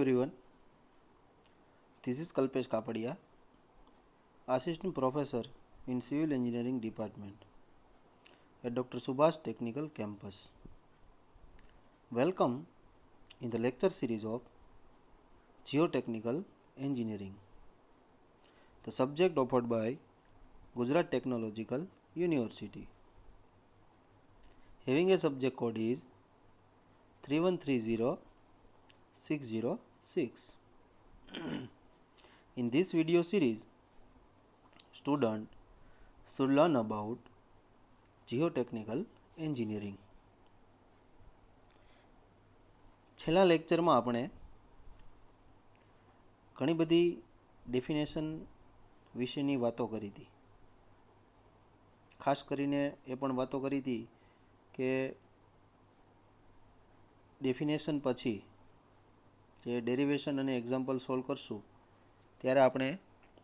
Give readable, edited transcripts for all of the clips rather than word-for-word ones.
everyone, this is Kalpesh Kapadia, Assistant Professor in Civil Engineering Department at Dr. Subhash Technical Campus. Welcome in the lecture series of Geotechnical Engineering. The subject offered by Gujarat Technological University. Having a subject code is 3130606. In this video series, student should learn about geotechnical engineering. છેલ્લા લેક્ચરમાં આપણે ઘણી બધી definition વિશેની વાતો કરી હતી. ખાસ કરીને એ પણ વાતો કરી હતી કે ડેફિનેશન પછી જે ડેરિવેશન અને એક્ઝામ્પલ સોલ્વ કરશું ત્યારે આપણે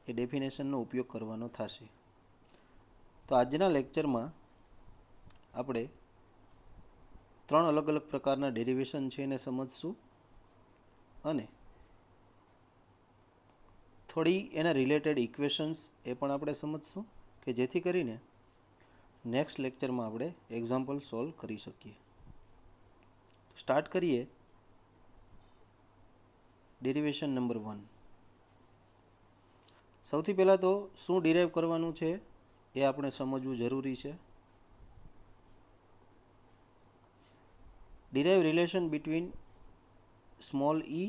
એ ડેફિનેશનનો ઉપયોગ કરવાનો થશે. તો આજના લેક્ચરમાં આપણે ત્રણ અલગ અલગ પ્રકારના ડેરિવેશન છે એને સમજશું અને થોડી એના રિલેટેડ ઇક્વેશન્સ એ પણ આપણે સમજશું કે જેથી કરીને નેક્સ્ટ લેક્ચરમાં આપણે એક્ઝામ્પલ સોલ્વ કરી શકીએ. સ્ટાર્ટ કરીએ. Derivation number 1. સૌથી પહેલાં તો શું ડિરાઈવ કરવાનું છે એ આપણે સમજવું જરૂરી છે. Derive relation between small e,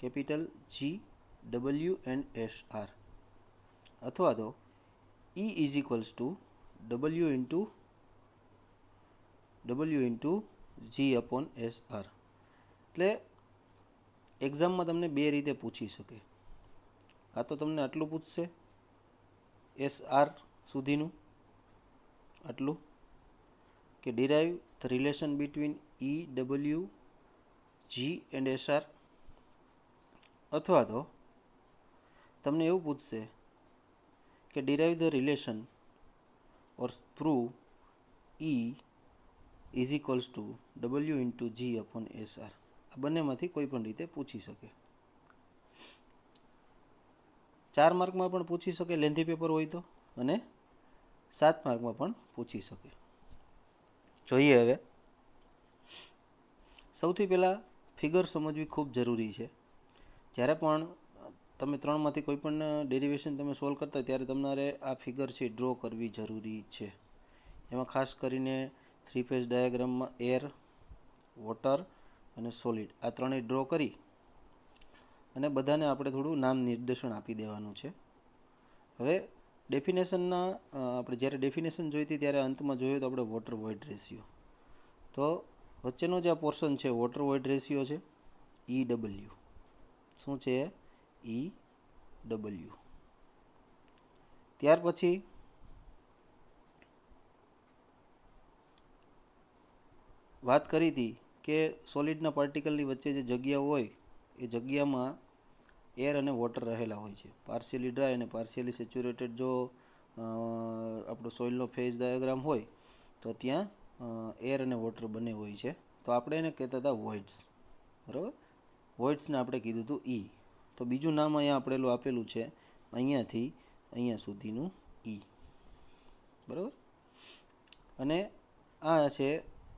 capital G, W and SR. અથવા તો E is equals to W into G upon SR. એટલે એક્ઝામમાં તમને બે રીતે પૂછી શકે. કાં તો તમને આટલું પૂછશે SR સુધીનું આટલું કે derive the relation between E, W, G and SR. અથવા તો તમને એવું પૂછશે કે derive the relation or prove E is equals to W into G upon SR. આ બંનેમાંથી કોઈ પણ રીતે પૂછી શકે. 4 માર્કમાં પણ પૂછી શકે લેન્ધી પેપર હોય તો, અને 7 માર્કમાં પણ પૂછી શકે. જોઈએ હવે. સૌથી પહેલાં ફિગર સમજવી ખૂબ જરૂરી છે. જ્યારે પણ તમે ત્રણમાંથી કોઈ પણ ડેરિવેશન તમે સોલ્વ કરતા ત્યારે તમારે આ ફિગર છે ડ્રો કરવી જરૂરી છે. એમાં ખાસ કરીને 3 ફેઝ ડાયાગ્રામમાં એર, વોટર અને સોલિડ આ ત્રણેય ડ્રો કરી અને બધાને આપણે થોડું નામ નિર્દેશન આપી દેવાનું છે. હવે ડેફિનેશનના આપણે જ્યારે ડેફિનેશન જોઈતી ત્યારે અંતમાં જોયું તો આપણે વોટર વોઇડ રેશિયો. તો વચ્ચેનો જે આ પોર્શન છે વોટર વોઇડ રેશિયો છે EW. શું છે EW. ત્યાર પછી વાત કરી હતી કે સોલિડના પાર્ટિકલની વચ્ચે જે જગ્યા હોય એ જગ્યામાં એર અને વોટર રહેલા હોય છે. પાર્શિયલી ડ્રાય અને પાર્શિયલી સેચ્યુરેટેડ જો આપણો સોઇલનો ફેઝ ડાયાગ્રામ હોય તો ત્યાં એર અને વોટર બંને હોય છે. તો આપણે એને કહેતા હતા વોઇડ્સ. બરાબર. વોઇડ્સને આપણે કીધું હતું E. તો બીજું નામ અહીંયા આપણેલું આપેલું છે અહીંયાથી અહીંયા સુધીનું E. બરાબર. અને આ છે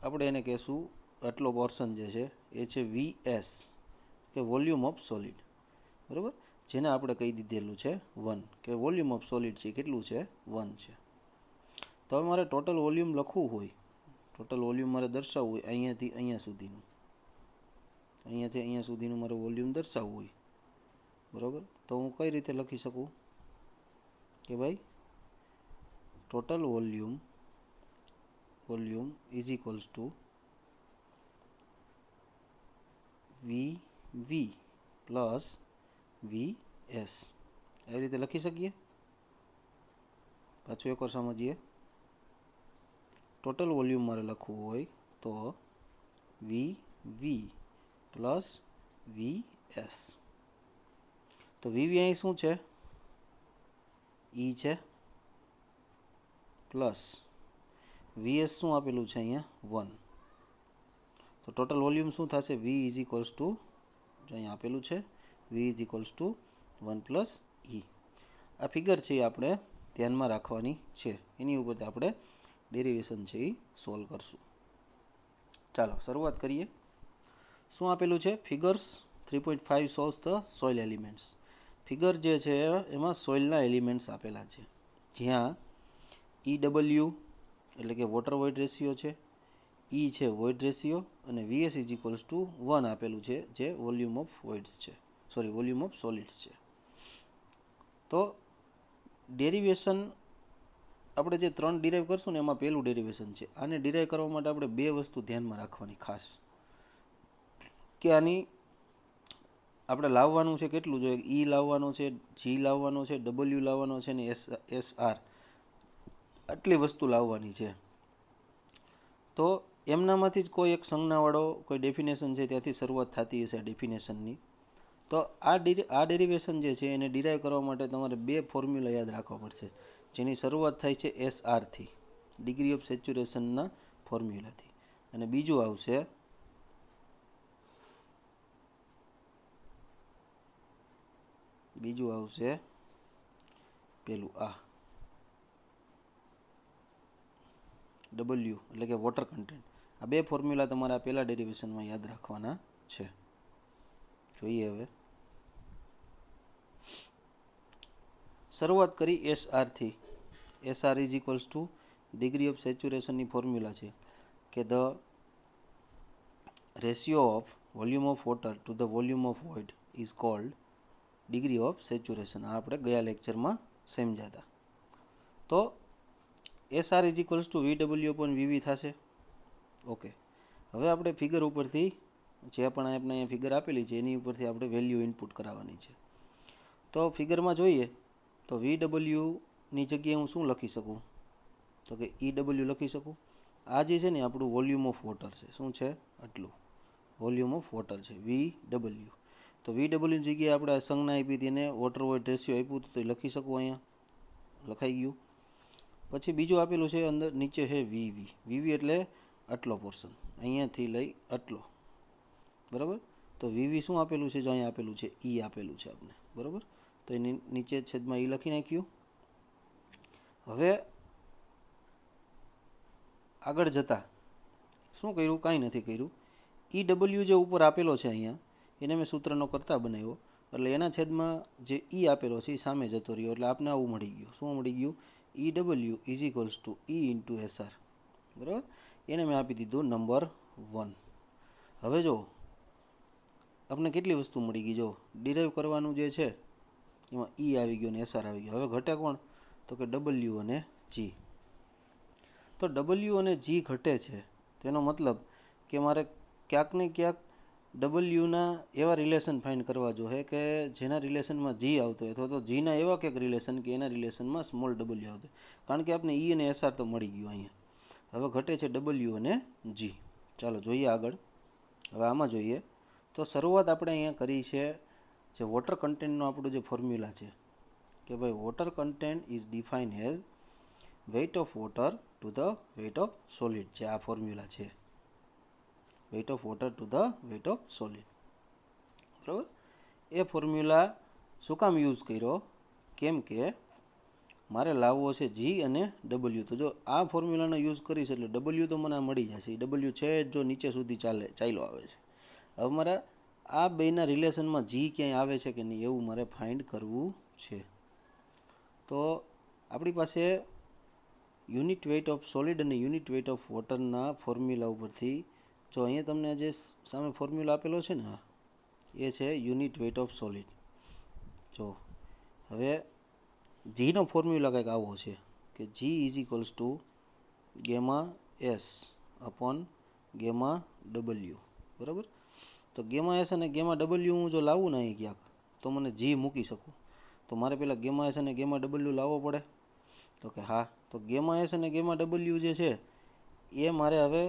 આપણે એને કહેશું આટલો પોર્શન જે છે એ છે VS કે વોલ્યુમ ઓફ સોલિડ. બરાબર. જેને આપણે કહી દીધેલું છે 1 કે વોલ્યુમ ઓફ સોલિડ છે કેટલું છે 1 છે. તો હવે મારે ટોટલ વોલ્યુમ લખવું હોય, ટોટલ વોલ્યુમ મારે દર્શાવવું હોય અહીંયાથી અહીંયા સુધીનું, અહીંયાથી અહીંયા સુધીનું મારે વોલ્યુમ દર્શાવવું હોય. બરાબર. તો હું કઈ રીતે લખી શકું કે ભાઈ total volume is equals two VV plus VS. એવી રીતે લખી શકીએ. પાછું એકવાર સમજીએ. ટોટલ વોલ્યુમ મારે લખવું હોય તો VV પ્લસ VS. તો VV અહીં શું છે E છે પ્લસ VS શું આપેલું છે અહીંયા 1. તો ટોટલ વોલ્યુમ શું થશે V ઇઝ ઇક્વલ્સ ટુ જો અહીં આપેલું છે v is equals two 1 plus e. આ ફિગર છે એ આપણે ધ્યાનમાં રાખવાની છે, એની ઉપરથી આપણે ડેરિવેશન છે એ સોલ્વ કરશું. ચાલો શરૂઆત કરીએ. શું આપેલું છે? Figures 3.5 shows the soil elements. Figure જે છે એમાં સોઇલના એલિમેન્ટ્સ આપેલા છે, જ્યાં EW એટલે કે વોટર વોઇડ રેશિયો છે, E છે વોઇડ રેશિયો, અને VS ઇઝ ઇક્વલ્સ ટુ 1 આપેલું છે, જે વોલ્યુમ ઓફ વોઇડ્સ છે, વોલ્યુમ ઓફ સોલિડ્સ છે. તો ડેરિવેશન આપણે જે 3 ડિરાઈવ કરશું ને એમાં પહેલું ડેરિવેશન છે. આને ડિરાઈવ કરવા માટે આપણે બે વસ્તુ ધ્યાનમાં રાખવાની ખાસ, કે આની આપણે લાવવાનું છે કેટલું જોઈએ? E લાવવાનો છે, G લાવવાનો છે, W લાવવાનો છે, ને SR, આટલી વસ્તુ લાવવાની છે. તો એમનામાંથી જ કોઈ એક સંજ્ઞાવાળો કોઈ ડેફિનેશન છે ત્યાંથી શરૂઆત થતી હશે આ ડેફિનેશનની. તો આ ડેરિવેશન જે છે એને ડિરાઈવ કરવા માટે તમારે બે ફોર્મ્યુલા યાદ રાખવા પડશે, જેની શરૂઆત થાય છે SRથી, ડિગ્રી ઓફ સેચ્યુરેશનના ફોર્મ્યુલાથી, અને બીજું આવશે પેલું આ W એટલે કે વોટર કન્ટેન્ટ. આ બે ફોર્મ્યુલા તમારે આ પહેલા ડેરિવેશનમાં યાદ રાખવાના છે. જોઈએ હવે શરૂઆત કરી SRથી. SR is equals to degree of સેચ્યુરેશનની ફોર્મ્યુલા છે કે the ratio of volume of water to the volume of void is called degree of saturation. આ આપણે ગયા લેક્ચરમાં સમજ્યા હતા. તો SR is equals to VW upon VV થશે. ઓકે, હવે આપણે ફિગર ઉપરથી જે પણ આપણે અહીંયા ફિગર આપેલી છે એની ઉપરથી આપણે વેલ્યુ ઇનપુટ કરાવવાની છે. તો ફિગરમાં જોઈએ તો VWની જગ્યાએ હું શું લખી શકું? તો કે EW લખી શકું. આ જે છે ને આપણું વોલ્યુમ ઓફ વોટર છે. શું છે? આટલું વોલ્યુમ ઓફ વોટર છે VW. તો VWની જગ્યાએ આપણે સંજ્ઞા આપી હતી, એને વોટર વોઇડ રેશિયો આપ્યું તો લખી શકું, અહીંયા લખાઈ ગયું. પછી બીજું આપેલું છે અંદર નીચે છે VV. VV એટલે આટલો પોર્શન, અહીંયાથી લઈ આટલો, બરાબર. તો VV શું આપેલું છે? જો અહીંયા આપેલું છે E આપેલું છે આપણે, બરાબર. તો એની નીચે છેદમાં E લખી નાખ્યું. હવે આગળ જતા શું કર્યું? કાંઈ નથી કર્યું. EW જે ઉપર આપેલો છે અહીંયા, એને મેં સૂત્રનો કરતા બનાવ્યો, એટલે એના છેદમાં જે E આપેલો છે એ સામે જતો રહ્યો, એટલે આપને આવું મળી ગયું. શું મળી ગયું? EW is equals two E into SR, બરાબર. એને મેં આપી દીધું નંબર 1. હવે જો આપણે કેટલી વસ્તુ મળી ગઈ, જો ડિરાઈવ કરવાનું જે છે એમાં E આવી ગયો અને SR આવી ગયો. હવે ઘટે કોણ? તો કે W અને G. તો W અને G ઘટે છે, તેનો મતલબ કે મારે ક્યાંક ને ક્યાંક Wના એવા રિલેશન ફાઇન્ડ કરવા જોઈએ કે જેના રિલેશનમાં G આવતો હોય, અથવા તો Gના એવા ક્યાંક રિલેશન કે એના રિલેશનમાં સ્મોલ W આવતો હોય. કારણ કે આપણે E અને SR તો મળી ગયું અહીંયા. હવે ઘટે છે W અને G. ચાલો જોઈએ આગળ. હવે આમાં જોઈએ તો શરૂઆત આપણે અહીંયા કરી છે જે વોટર કન્ટેન્ટનો આપણું જે ફોર્મ્યુલા છે કે ભાઈ water content is define as weight of water to the weight of solid. જે આ ફોર્મ્યુલા છે, weight of water to the weight of solid, બરાબર. એ ફોર્મ્યુલા શું કામ યુઝ કર્યો? કેમ કે મારે લાવવો છે G અને W. તો જો આ ફોર્મ્યુલાનો યુઝ કરીશ એટલે W તો મને મળી જશે. W છે જો નીચે સુધી ચાલ્યો આવે છે. હવે મારે આ બેના રિલેશનમાં G ક્યાંય આવે છે કે નહીં એવું મારે ફાઇન્ડ કરવું છે. તો આપણી પાસે યુનિટ વેઇટ ઓફ સોલિડ અને યુનિટ વેઇટ ઓફ વોટરના ફોર્મ્યુલા ઉપરથી, જો અહીંયા તમને જે સામે ફોર્મ્યુલા આપેલો છે ને, એ છે યુનિટ વેઇટ ઓફ સોલિડ. જો હવે Gનો ફોર્મ્યુલા કંઈક આવો છે કે G is equals to gamma S upon gamma W, બરાબર. તો ગેમા S અને ગેમા W હું જો લાવું ને અહીં ક્યાંક તો મને G મૂકી શકું. તો મારે પહેલાં ગેમા S અને ગેમા W લાવવો પડે. તો કે હા, તો ગેમા S અને ગેમા W જે છે એ મારે હવે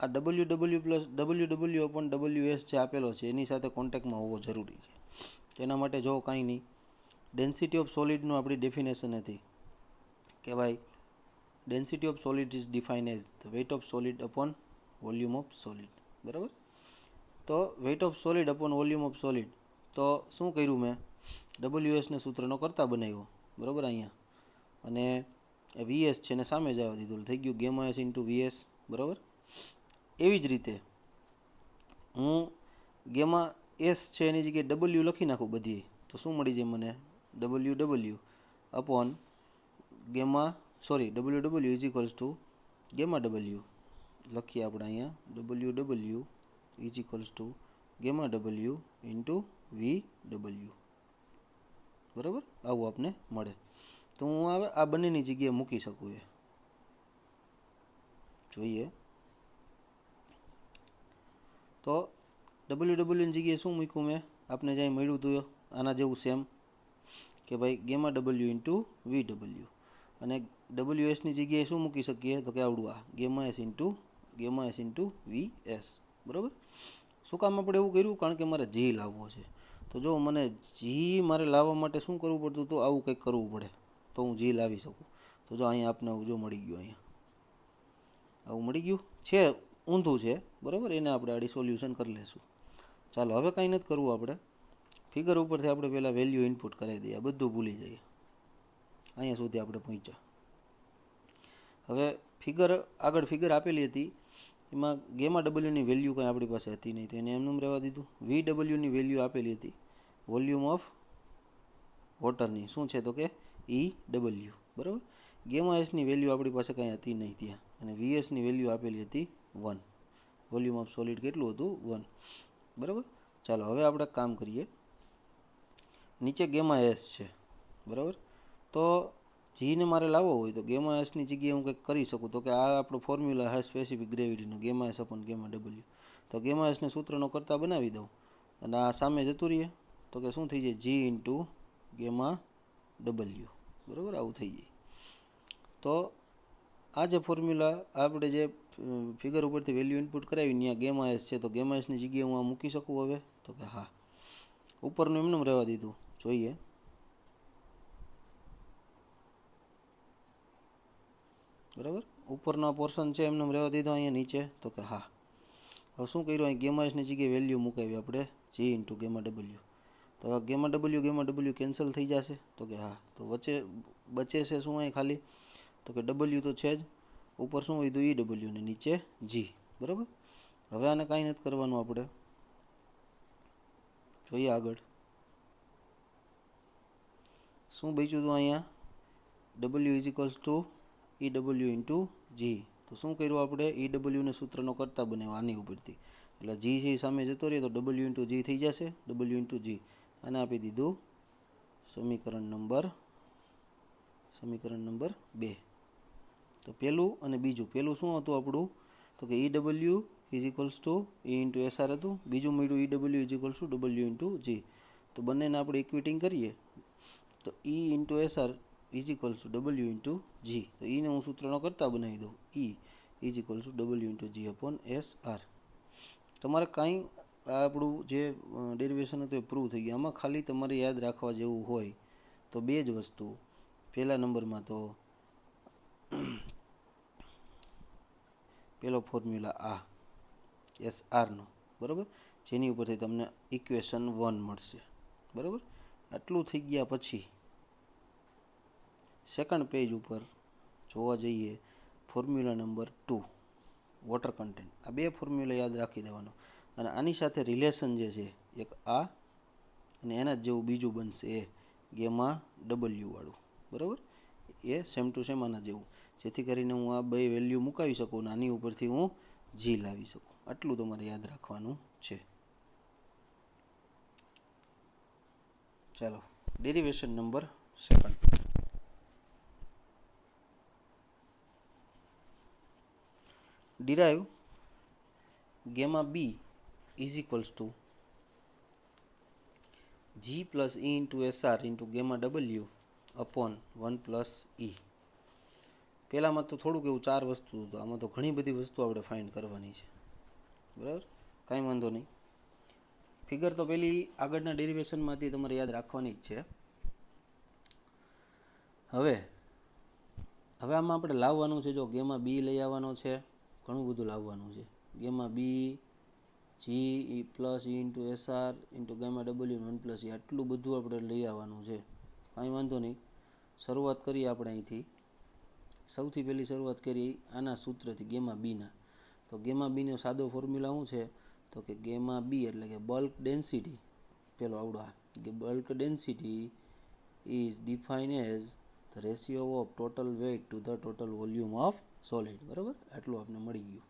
આ WW plus WW upon WS જે આપેલો છે એની સાથે કોન્ટેક્ટમાં હોવો જરૂરી છે. તેના માટે જો કાંઈ નહીં, ડેન્સિટી ઓફ સોલિડનું આપણી ડેફિનેશન હતી કે ભાઈ density of solid is define as the weight of solid upon volume of solid, બરાબર. તો તો weight of solid upon volume of solid, તો શું કર્યું મેં, ડબલ્યુએસને સૂત્રનો કરતા બનાવ્યો, બરાબર અહીંયા, અને વીએસ છે ને સામે જવા દીધું, થઈ ગયું ગેમા એસ ઇન્ટુ વીએસ, બરાબર. એવી જ રીતે હું ગેમા એસ છે એની જગ્યાએ ડબલ્યુ લખી નાખું બધી, તો શું મળી જાય મને, W upon W is equals to gamma W લખીએ આપણે અહીંયા, W is equals to gamma W into V W, બરાબર. આવું આપને મળે. તો હું હવે આ બંનેની જગ્યાએ મૂકી શકું, એ જોઈએ. તો ડબલ્યુની જગ્યાએ શું મૂક્યું મેં, આપને જ્યાં મળ્યું હતું આના જેવું સેમ, કે ભાઈ gamma W into V W, અને ડબલ્યુએસની જગ્યાએ શું મૂકી શકીએ, તો કે આવડું આ gamma S into V S, બરાબર. શું કામ આપણે એવું કર્યું, કારણ કે મારે જી લાવવો છે. તો જો મને જી મારે લાવવા માટે શું કરવું પડતું, તો આવું કંઈક કરવું પડે તો હું જી લાવી શકું. તો જો અહીંયા આપને જો મળી ગયું, અહીંયા આવું મળી ગયું છે, ઊંધું છે, બરાબર. એને આપણે આડી સોલ્યુશન કરી લઈશું. ચાલો હવે કાંઈ નથી કરવું, આપણે ફિગર ઉપરથી આપણે પહેલાં વેલ્યુ ઇનપુટ કરાવી દઈએ, બધું ભૂલી જઈએ. અહીંયા સુધી આપણે પહોંચ્યા. હવે આગળ ફિગર આપેલી હતી, એમાં ગેમા ડબલ્યુની વેલ્યુ કંઈ આપણી પાસે હતી નહીં, તો એને એમનું રહેવા દીધું. વી ડબલ્યુની વેલ્યુ આપેલી હતી, વોલ્યુમ ઓફ વોટરની શું છે, તો કે ઈ ડબલ્યુ, બરાબર. ગેમા એસની વેલ્યુ આપણી પાસે કંઈ હતી નહીં ત્યાં, અને વીએસની વેલ્યુ આપેલી હતી 1, વોલ્યુમ ઓફ સોલિડ કેટલું હતું, 1, બરાબર. ચાલો હવે આપણે કામ કરીએ. નીચે ગેમા એસ છે, બરાબર. તો જીને મારે લાવવો હોય તો ગેમા એસની જગ્યાએ હું કંઈક કરી શકું, તો કે આ આપણો ફોર્મ્યુલા છે સ્પેસિફિક ગ્રેવિટીનો, gamma S upon gamma W. તો ગેમા એસને સૂત્રનો કરતા બનાવી દઉં, અને આ સામે જતું રહીએ, તો કે શું થઈ જાય, જી ઇન્ટુ ગેમા ડબલ્યુ, બરાબર. આવું થઈ જાય. તો આ જે ફોર્મ્યુલા આપણે જે ફિગર ઉપરથી વેલ્યુ ઇનપુટ કરાવી, ત્યાં ગેમા એસ છે, તો ગેમા એસની જગ્યાએ હું આ મૂકી શકું હવે, તો કે હા. ઉપરનું એમનેમ રહેવા દીધું, જોઈએ. બરાબર, ઉપરનો પોર્શન છે એમને રહેવા દીધો અહીંયા નીચે, તો કે હા. હવે શું કર્યું, અહીં ગેમા એસની જગ્યાએ વેલ્યુ મુકાવી આપણે, જી ઇન્ટુ ગેમા ડબલ્યુ. તો હવે ગેમા ડબલ્યુ કેન્સલ થઈ જશે, તો કે હા. તો વચ્ચે બચે છે શું અહીં ખાલી, તો કે ડબલ્યુ તો છે જ, ઉપર શું વધ્યું, ઈ ડબલ્યુ, ને નીચે જી, બરાબર. હવે આને કાંઈ નથી કરવાનું, આપણે જોઈએ આગળ શું બચ્યું હતું અહીંયા, W is equals to E W into G. તો શું કર્યું આપણે, ઈ ડબલ્યુને સૂત્રનો કરતા બનાવ્યો આની ઉપરથી, એટલે જી છે સામે જતો રહે, તો ડબલ્યુ ઇન્ટુ જી થઈ જશે, ડબલ્યુ ઇન્ટુ જી. આને આપી દીધું સમીકરણ નંબર 2. તો પહેલું અને બીજું, પહેલું શું હતું આપણું, તો કે E W is equals to E into SR હતું, બીજું મળ્યું E W is equals to W into G. તો બંનેને આપણે ઇક્વિટિંગ કરીએ, તો E into SR is equals to W into G. તો ઈને હું સૂત્રનો કરતા બનાવી દઉં, E is equals to W into G upon S R. તમારે કાંઈ આપણું જે ડેરિવેશન હતું એ પ્રૂવ થઈ ગયું. આમાં ખાલી તમારે યાદ રાખવા જેવું હોય તો બે જ વસ્તુ. પહેલા નંબરમાં તો પહેલો ફોર્મ્યુલા આ એસ આરનો, બરાબર, જેની ઉપરથી તમને ઇક્વેશન 1 મળશે, બરાબર. આટલું થઈ ગયા પછી સેકન્ડ પેજ ઉપર જોવા જઈએ, ફોર્મ્યુલા નંબર 2 વોટર કન્ટેન્ટ. આ બે ફોર્મ્યુલા યાદ રાખી દેવાનો, અને આની સાથે રિલેશન જે છે એક આ અને એના જ જેવું બીજું બનશે, એ ગેમા ડબલ્યુ વાળું, બરાબર. એ સેમ ટુ સેમ આના જેવું, જેથી કરીને હું આ બે વેલ્યુ મુકાવી શકું અને આની ઉપરથી હું જી લાવી શકું. આટલું તમારે યાદ રાખવાનું છે. ચાલો, derivation number 2. derive gamma b is equals to g plus e into sr into gamma w upon 1 plus e. પહેલામાં તો થોડુંક એવું 4 વસ્તુ હતું, આમાં તો ઘણી બધી વસ્તુ આપણે ફાઇન્ડ કરવાની છે, બરાબર. કાંઈ વાંધો નહીં. ફિગર તો પેલી આગળના ડેરિવેશનમાંથી તમારે યાદ રાખવાની જ છે. હવે આમાં આપણે લાવવાનું છે, જો ગેમા બી લઈ આવવાનો છે, ઘણું બધું લાવવાનું છે. Gamma B G plus E into SR into gamma W 1 plus E, આટલું બધું આપણે લઈ આવવાનું છે. કાંઈ વાંધો નહીં. શરૂઆત કરીએ આપણે અહીંથી. સૌથી પહેલી શરૂઆત કરીએ આના સૂત્રથી, ગેમા બીના. તો ગેમા બીનો સાદો ફોર્મ્યુલા શું છે? તો કે ગેમા બી એટલે કે બલ્ક ડેન્સિટી, પેલો આવડો કે bulk density is define as the ratio of total weight to the total volume of solid. બરાબર, આટલું આપણે મળી ગયું.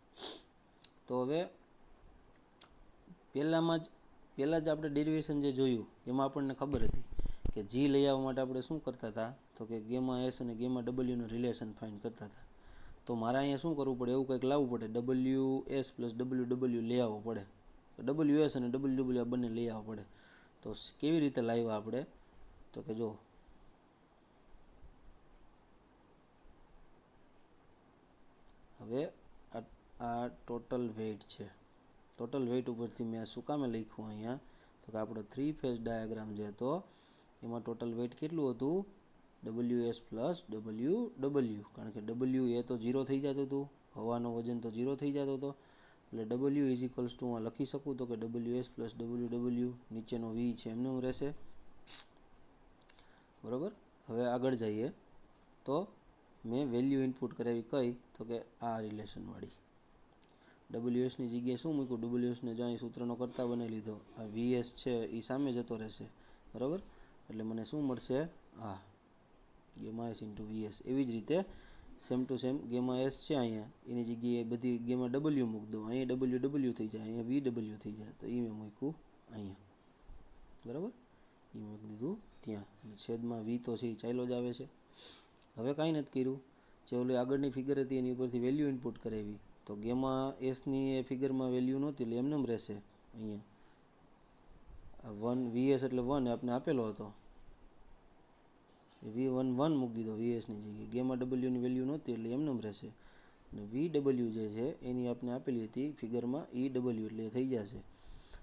તો હવે પહેલાં જ આપણે ડેરિવેશન જે જોયું એમાં આપણને ખબર હતી કે જી લઈ આવવા માટે આપણે શું કરતા હતા? તો કે ગેમા એસ અને ગેમા ડબલ્યુનું રિલેશન ફાઇન્ડ કરતા હતા. તો મારે અહીંયા શું કરવું પડે? એવું કંઈક લાવવું પડે. ડબલ્યુ એસ પ્લસ ડબલ્યુ લઈ આવવો પડે. ડબલ્યુ એસ અને ડબલ્યુ આ બંને લઈ આવવા પડે. તો કેવી રીતે લાવ્યા આપણે? તો કે જો હવે આ ટોટલ વેઇટ છે. ટોટલ વેઇટ ઉપરથી મેં શું કામે લખ્યું અહીંયા? તો કે આપણો 3 ફેઝ ડાયાગ્રામ જે હતો એમાં ટોટલ વેઇટ કેટલું હતું? W S plus W. કારણ કે ડબલ્યુ એ તો 0 થઈ જતું હતું, હવાનું વજન તો 0 થઈ જતો હતો. એટલે ડબલ્યુ ઇઝ ઇક્વલ્સ ટુ હું લખી શકું તો કે ડબલ્યુ એસ પ્લસ ડબલ્યુ, નીચેનો વી છે એમનું રહેશે. બરાબર. હવે આગળ જઈએ તો મેં વેલ્યુ ઇનપુટ કરાવી કઈ? તો કે આ રિલેશનવાળી. ડબલ્યુ એસની જગ્યાએ શું મૂક્યું? ડબલ્યુ એસને જો અહીં સૂત્રનો કરતા બનાવી લીધો. આ વીએસ છે એ સામે જતો રહેશે. બરાબર. એટલે મને શું મળશે? આ ગેમા એસ ઇન્ટુ વીએસ. એવી જ રીતે same to same gamma S છે અહીંયા, એની જગ્યાએ બધી ગેમા ડબલ્યુ મૂકી દઉં. અહીંયા ડબલ્યુ થઈ જાય, અહીંયા વી ડબલ્યુ થઈ જાય. તો એ મેં મૂક્યું અહીંયા. બરાબર, એ મૂકી દીધું ત્યાં. અને છેદમાં વી તો છે એ ચાલ્યો જ આવે છે. હવે કાંઈ નથી કર્યું. જે ઓલી આગળની ફિગર હતી એની ઉપરથી વેલ્યુ ઇનપુટ કરાવી. તો ગેમા એસની એ ફિગરમાં વેલ્યુ નહોતી એટલે એમને રહેશે. અહીંયા 1 વીએસ એટલે 1 આપણે આપેલો હતો, V1 મૂકી દીધો વીએસની જગ્યાએ. ગેમા ડબલ્યુની વેલ્યુ નહોતી એટલે એમને રહેશે. અને વી ડબલ્યુ જે છે એની આપણે આપેલી હતી ફિગરમાં ઈ ડબલ્યુ એટલે એ થઈ જશે.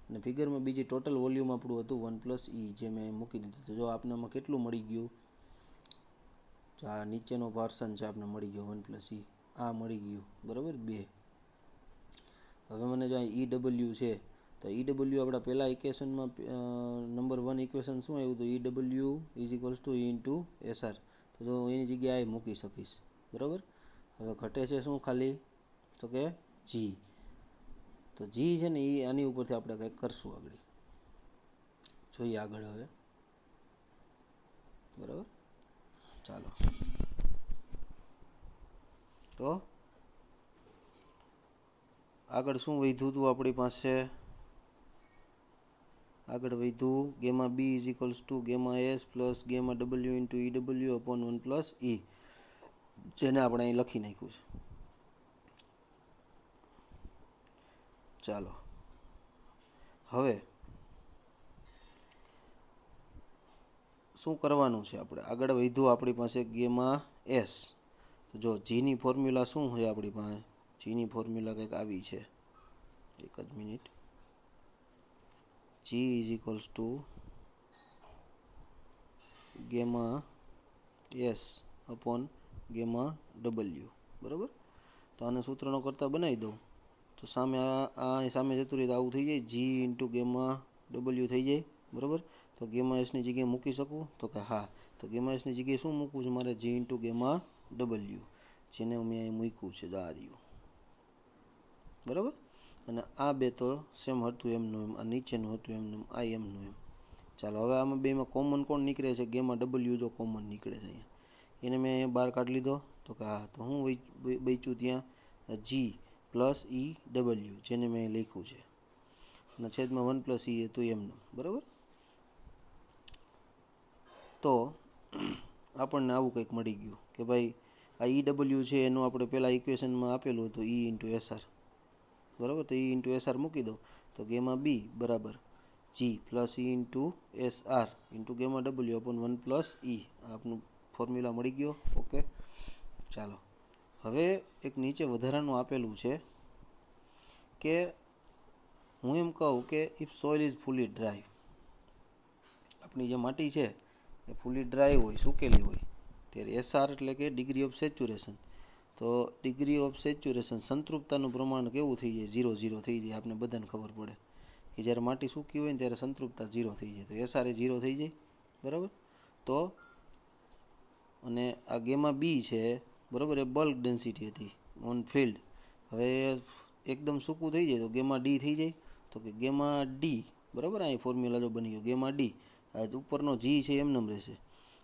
અને ફિગરમાં બીજી ટોટલ વોલ્યુમ આપણું હતું 1 પ્લસ ઈ, જે મેં મૂકી દીધું. તો જો આપણામાં કેટલું મળી ગયું? તો આ નીચેનો પર્સન છે આપણે મળી ગયો 1 પ્લસ ઈ, આ મળી ગયું. બરાબર, 2. હવે મને જો અહીં ઈ ડબલ્યુ છે તો ઈ ડબલ્યુ આપણા પહેલાં ઇક્વેશનમાં નંબર 1 ઇક્વેશન શું આવ્યું? તો ઈ W is equals to E into SR. તો જો એની જગ્યાએ મૂકી શકીશ. બરાબર. હવે ઘટે છે શું ખાલી? તો કે જી. તો જી છે ને એ આની ઉપરથી આપણે કંઈક કરશું આગળ. જોઈએ આગળ હવે. બરાબર, ચાલો. તો આગળ શું વધ્યું હતું આપણી પાસે? આગળ વધ્યું gamma B is equals to gamma S plus gamma W into E W upon 1 plus E, જેને આપણે અહીં લખી નાખ્યું છે. ચાલો હવે શું કરવાનું છે આપણે? આગળ વધ્યું આપણી પાસે ગેમા એસ. તો જો જીની ફોર્મ્યુલા શું છે આપણી પાસે? જીની ફોર્મ્યુલા કંઈક આવી છે. એક જ minute. G is equals to gamma S upon gamma W. બરાબર. તો આને સૂત્રનો કરતા બનાવી દઉં તો સામે આ સામે જતું રહે તો આવું થઈ જાય. જી ઇન્ટુ ગેમા ડબલ્યુ થઈ જાય. બરાબર. તો ગેમા એસની જગ્યાએ મૂકી શકું? તો કે હા. તો ગેમા એસની જગ્યાએ શું મૂકવું છે મારે? જી ઇન્ટુ ગેમા ડબલ્યુ, જેને મેં અહીં મૂક્યું છે દાર્યું. બરાબર. અને આ બે તો સેમ હતું એમનું એમ, આ નીચેનું હતું એમનું, આ એમનું એમ. ચાલો હવે આમાં બેમાં કોમન કોણ નીકળે છે? ગેમા ડબલ્યુ જો કોમન નીકળે છે અહીંયા, એને મેં અહીંયા બહાર કાઢી લીધો. તો કે હા. તો હું બચ્યું ત્યાં જી પ્લસ ઈ ડબલ્યુ, જેને મેં લખ્યું છે. અને છેદમાં 1 પ્લસ ઈ હતું એમનું. બરાબર. તો આપણને આવું કંઈક મળી ગયું કે ભાઈ આ ઈ ડબલ્યુ છે એનું આપણે પહેલાં ઇક્વેશનમાં આપેલું હતું ઈ ઇન્ટુ એસઆર. બરાબર. તો ઈ ઇન્ટુ એસઆર મૂકી દો. તો ગેમા બી બરાબર G plus E into SR into gamma W upon 1 plus E. આપનું ફોર્મ્યુલા મળી ગયો. ઓકે, ચાલો. હવે એક નીચે વધારાનું આપેલું છે કે હું એમ કહું કે ઇફ સોઇલ ઇઝ ફૂલી ડ્રાય, આપણી જે માટી છે એ ફૂલી ડ્રાય હોય, સૂકેલી હોય, ત્યારે એસઆર એટલે કે ડિગ્રી ઓફ સેચ્યુરેશન, તો ડિગ્રી ઓફ સેચ્યુરેશન સંતૃપ્તતાનું પ્રમાણ કેવું થઈ જાય? 0 થઈ જાય. આપણે બધાને ખબર પડે કે જ્યારે માટી સૂકી હોય ને ત્યારે સંતૃપ્તતા 0 થઈ જાય, તો એસઆર એ 0 થઈ જાય. બરાબર. તો અને આ ગેમા બી છે, બરાબર, એ બલ્ક ડેન્સિટી હતી ઓન ફિલ્ડ. હવે એકદમ સૂકું થઈ જાય તો ગેમા ડી થઈ જાય. તો કે ગેમા ડી, બરાબર, અહીં ફોર્મ્યુલા જો બની ગયો ગેમા ડી. આ ઉપરનો જી છે એમ નમ રહેશે.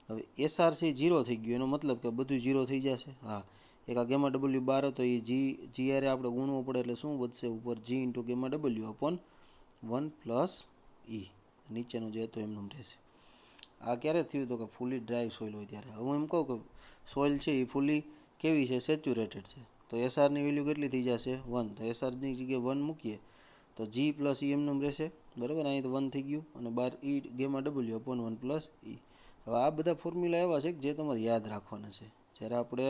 હવે એસઆર છે 0 થઈ ગયું, એનો મતલબ કે બધું 0 થઈ જશે. હા, એક આ ગેમા ડબલ્યુ બાર હતો એ જી આરે આપણે ગુણવું પડે એટલે શું વધશે? ઉપર G into gamma W upon 1 plus E, નીચેનું જે હતું એમનું રહેશે. આ ક્યારે થયું? તો કે ફૂલી ડ્રાય સોઇલ હોય ત્યારે. હું એમ કહું કે સોઇલ છે એ ફૂલી કેવી છે? સેચ્યુરેટેડ છે. તો એસઆરની વેલ્યુ કેટલી થઈ જશે? 1. તો એસઆરની જગ્યાએ 1 મૂકીએ તો જી પ્લસ ઈ એમનું રહેશે. બરાબર, અહીં તો 1 થઈ ગયું અને બાર ઈ ગેમા ડબલ્યુ અપોન 1 પ્લસ ઈ. હવે આ બધા ફોર્મ્યુલા એવા છે કે જે તમારે યાદ રાખવાના છે. જ્યારે આપણે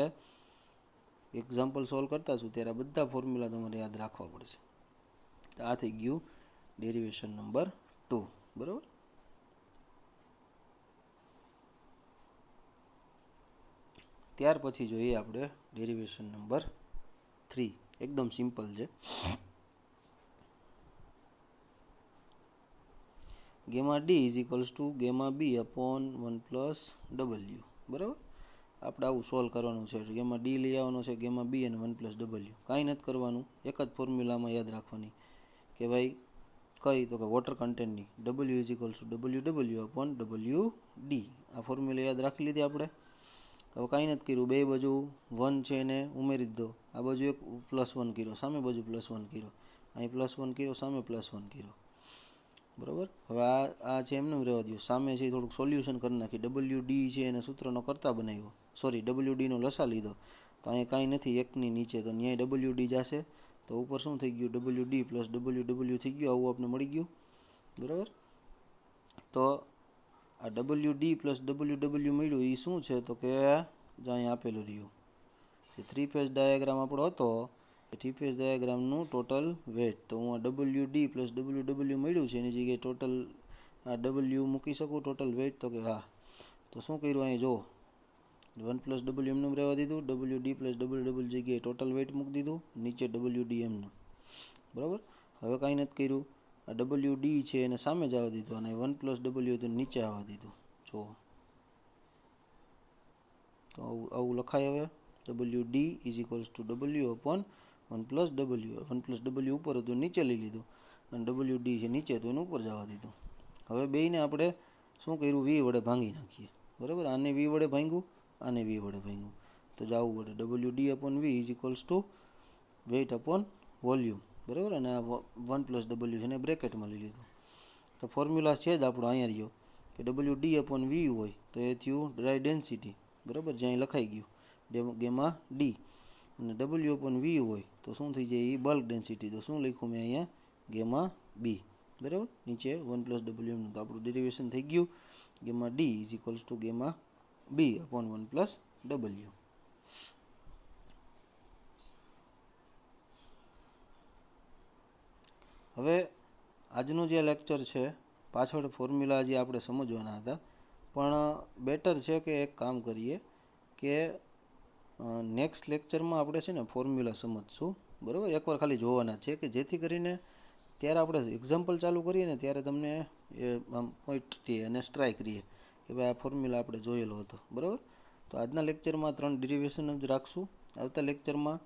એક્ઝામ્પલ સોલ્વ કરતા છું ત્યારે બધા ફોર્મ્યુલા તમારે યાદ રાખવા પડશે. આ થઈ ગયું ડેરિવેશન નંબર 2. બરાબર. ત્યાર પછી જોઈએ આપણે ડેરિવેશન નંબર 3. એકદમ સિમ્પલ છે. Gamma D is equals to gamma B upon 1 plus W. બરાબર, આપણે આવું સોલ્વ કરવાનું છે. ગેમા ડી લઈ આવવાનો છે, ગેમા બી અને 1 પ્લસ ડબલ્યુ. કાંઈ નથી કરવાનું, એક જ ફોર્મ્યુલામાં યાદ રાખવાની કે ભાઈ કઈ? તો કે વોટર કન્ટેન્ટની W is equals to W upon W D. આ ફોર્મ્યુલા યાદ રાખી લીધી આપણે. હવે કાંઈ નથી કર્યું, બે બાજુ 1 છે એને ઉમેરી દો. આ બાજુ એક +1 કર્યો, સામે બાજુ +1 કર્યો, અહીં +1 કર્યો, સામે +1 કર્યો. બરાબર. હવે આ છે એમને રહેવા દો. સામે છે થોડુંક સોલ્યુશન કરી નાખી. ડબલ્યુ ડી છે એને સૂત્રનો કરતા બનાવ્યો, સોરી ડબલ્યુ ડીનો લસા લીધો. તો અહીંયા કાંઈ નથી, એકની નીચે, તો ન્યાય ડબલ્યુ ડી જશે. તો ઉપર શું થઈ ગયું? ડબલ્યુ ડી પ્લસ ડબલ્યુ થઈ ગયું. આવું આપણે મળી ગયું. બરાબર. તો આ ડબલ્યુ ડી પ્લસ ડબલ્યુ મળ્યું એ શું છે? તો કે જો અહીંયા આપેલું રહ્યું જે 3 ફેઝ ડાયાગ્રામ આપણો હતો, એ 3 ફેઝ ડાયાગ્રામનું ટોટલ વેટ. તો હું આ ડબલ્યુ ડી પ્લસ ડબલ્યુ મળ્યું છે એની જગ્યાએ ટોટલ આ ડબલ્યુ મૂકી શકું, ટોટલ વેટ. તો કે હા. તો શું કર્યું? અહીં જો 1 પ્લસ ડબલ્યુ એમનું રહેવા દીધું, ડબલ્યુ ડી પ્લસ ડબલ્યુ જગ્યાએ ટોટલ વેટ મૂકી દીધું, નીચે ડબલ્યુ ડી એમનું. બરાબર. હવે કાંઈ નથી કર્યું, આ ડબલ્યુ ડી છે એને સામે જવા દીધું અને 1 પ્લસ ડબલ્યુ હતું નીચે આવવા દીધું. જો તો આવું લખાય. હવે W D is equals to W upon 1 plus W. 1 plus W ઉપર હતું નીચે લઈ લીધું અને ડબલ્યુ ડી છે નીચે હતું એને ઉપર જવા દીધું. હવે બેયને આપણે શું કર્યું? વી વડે ભાંગી નાખીએ. બરાબર. આને વી વડે ભાંગ્યું, આને વી વડે ભાંગ્યું. તો જવું પડે W D upon V is equals to weight upon volume. બરાબર. અને આ 1 પ્લસ ડબલ્યુ છે એને બ્રેકેટમાં લઈ લીધું. તો ફોર્મ્યુલા છે જ આપણો અહીંયા રહ્યો કે ડબલ્યુ ડી અપોન વી હોય તો એ થયું ડ્રાય ડેન્સિટી. બરાબર, જ્યાં લખાઈ ગયું ગેમા ડી. અને ડબલ્યુ અપોન વી હોય તો શું થઈ જાય? એ બલ્ક ડેન્સિટી. તો શું લખ્યું મેં અહીંયા? Gamma B. બરાબર, નીચે 1 પ્લસ ડબલ્યુ એમનું. તો આપણું ડેરિવેશન થઈ ગયું gamma D is equals to gamma B upon 1 plus W. હવે આજનું જે લેક્ચર છે પાછળ ફોર્મ્યુલા જે આપણે સમજવાના હતા, પણ બેટર છે કે એક કામ કરીએ કે નેક્સ્ટ લેક્ચરમાં આપણે છે ને ફોર્મ્યુલા સમજશું. બરાબર, એકવાર ખાલી જોવાના છે કે જેથી કરીને ત્યારે આપણે એક્ઝામ્પલ ચાલુ કરીએ ને ત્યારે તમને એ આમ પોઈન્ટ રહીએ અને સ્ટ્રાઇક રહીએ કે ભાઈ આ ફોર્મ્યુલા આપણે જોયેલો હતો. બરાબર. તો આજના લેક્ચરમાં 3 ડેરિવેશન જ રાખશું. આવતા લેક્ચરમાં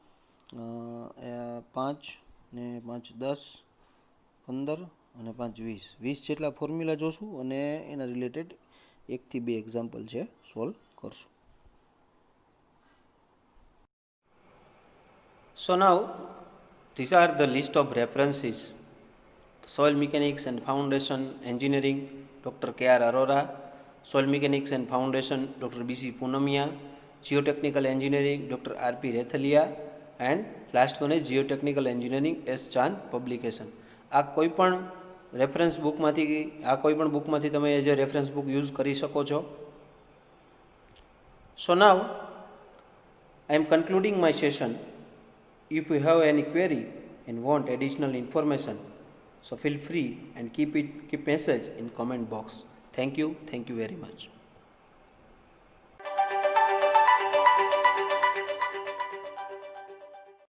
5 ને 5 10 15 અને 5 20 જેટલા ફોર્મ્યુલા જોશું અને એના રિલેટેડ 1 થી 2 એક્ઝામ્પલ છે સોલ્વ કરશું. So now these are the list of references: Soil Mechanics and Foundation Engineering, Dr. K.R. Arora; Soil Mechanics and Foundation, Dr. B.C. Punamia; Geotechnical Engineering, Dr. R.P. Rethalia; and last one is Geotechnical Engineering, S. Chand Publication. આ કોઈ પણ reference બુકમાંથી તમે as a reference book use કરી શકો છો. So now I am concluding my session. If you have any query and want additional information, so feel free and keep message in comment box. Thank you very much.